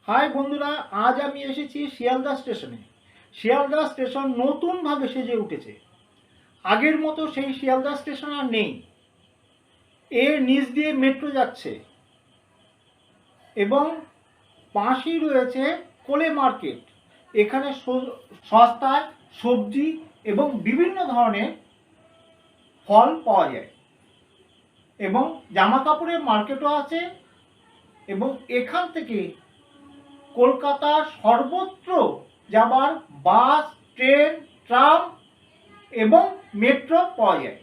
High বন্ধুরা, আজ আমি এসেছি শিয়ালদা স্টেশনে। শিয়ালদা স্টেশন নতুনভাবে সেজে উঠেছে। আগের মতো সেই শিয়ালদা স্টেশন আর নেই। এর নিচ দিয়ে মেট্রো যাচ্ছে এবং পাশেই রয়েছে কোলে মার্কেট। এখানে সস্তায় সবজি এবং বিভিন্ন ধরনের ফল পাওয়া যায় এবং জামা কাপড়ের মার্কেটও আছে। এবং এখান থেকে কলকাতার সর্বত্র যাবার বাস, ট্রেন, ট্রাম এবং মেট্রো পাওয়া যায়।